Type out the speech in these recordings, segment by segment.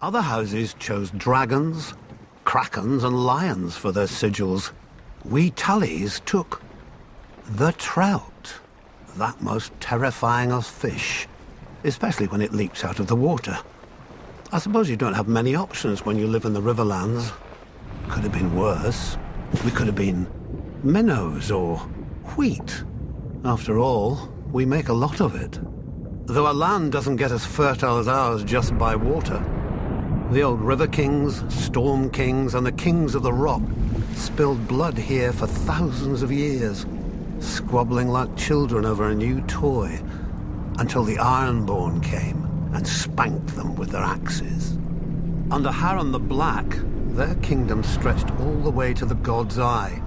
Other houses chose dragons, krakens and lions for their sigils. We Tullys took the trout, that most terrifying of fish, especially when it leaps out of the water. I suppose you don't have many options when you live in the Riverlands. Could have been worse. We could have been minnows or wheat. After all, we make a lot of it. Though a land doesn't get as fertile as ours just by water. The old river kings, storm kings, and the kings of the rock spilled blood here for thousands of years, squabbling like children over a new toy, until the Ironborn came and spanked them with their axes. Under Harren the Black, their kingdom stretched all the way to the God's Eye,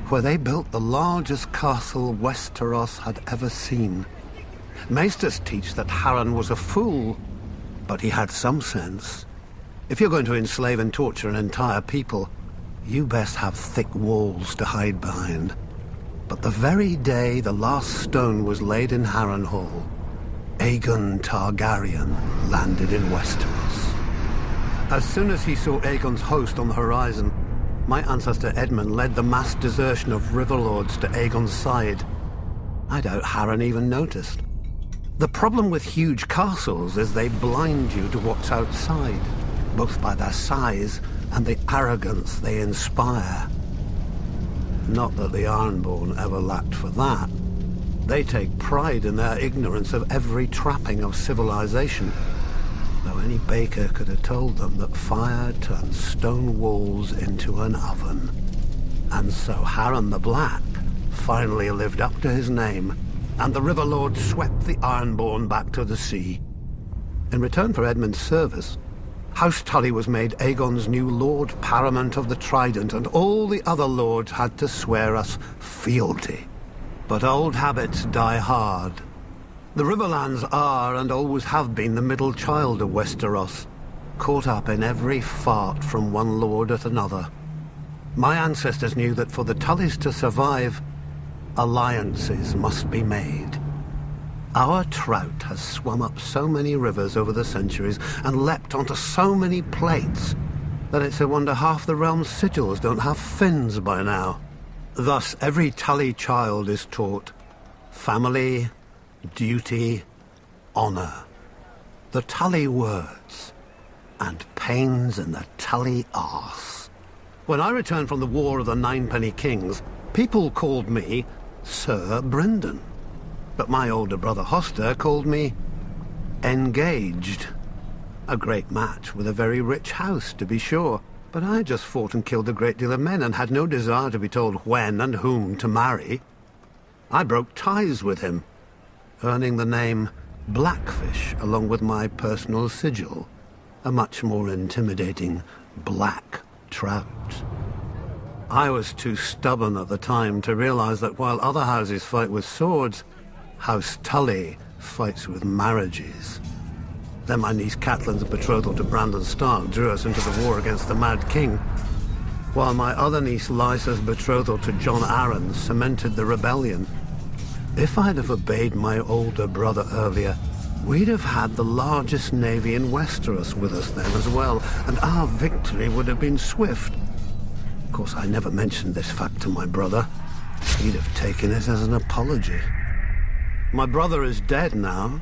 where they built the largest castle Westeros had ever seen. Maesters teach that Harren was a fool, but he had some sense. If you're going to enslave and torture an entire people, you best have thick walls to hide behind. But the very day the last stone was laid in Harrenhal, Aegon Targaryen landed in Westeros. As soon as he saw Aegon's host on the horizon, my ancestor Edmund led the mass desertion of riverlords to Aegon's side. I doubt Harren even noticed. The problem with huge castles is they blind you to what's outside, both by their size and the arrogance they inspire. Not that the Ironborn ever lacked for that. They take pride in their ignorance of every trapping of civilization, though any baker could have told them that fire turns stone walls into an oven. And so Harren the Black finally lived up to his name, and the River Lord swept the Ironborn back to the sea. In return for Edmund's service, House Tully was made Aegon's new Lord Paramount of the Trident, and all the other lords had to swear us fealty. But old habits die hard. The Riverlands are, and always have been, the middle child of Westeros, caught up in every fart from one lord at another. My ancestors knew that for the Tullys to survive, alliances must be made. Our trout has swum up so many rivers over the centuries and leapt onto so many plates that it's a wonder half the realm's sigils don't have fins by now. Thus, every Tully child is taught family, duty, honor. The Tully words, and pains in the Tully arse. When I returned from the War of the Ninepenny Kings, people called me Sir Brynden. But my older brother Hoster called me Engaged. A great match with a very rich house, to be sure. But I just fought and killed a great deal of men and had no desire to be told when and whom to marry. I broke ties with him, earning the name Blackfish along with my personal sigil, a much more intimidating black trout. I was too stubborn at the time to realize that while other houses fight with swords, House Tully fights with marriages. Then my niece Catelyn's betrothal to Brandon Stark drew us into the war against the Mad King, while my other niece Lysa's betrothal to Jon Arryn cemented the rebellion. If I'd have obeyed my older brother earlier, we'd have had the largest navy in Westeros with us then as well, and our victory would have been swift. Of course, I never mentioned this fact to my brother. He'd have taken it as an apology. My brother is dead now,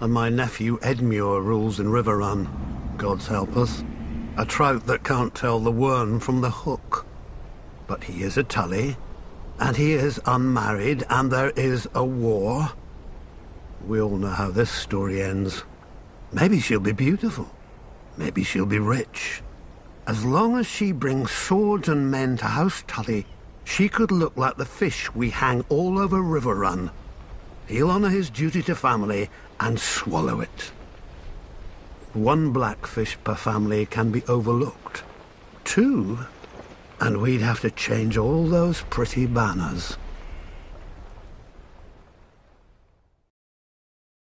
and my nephew Edmure rules in Riverrun, God's help us. A trout that can't tell the worm from the hook. But he is a Tully, and he is unmarried, and there is a war. We all know how this story ends. Maybe she'll be beautiful. Maybe she'll be rich. As long as she brings swords and men to House Tully, she could look like the fish we hang all over Riverrun. He'll honor his duty to family and swallow it. One blackfish per family can be overlooked. Two, and we'd have to change all those pretty banners.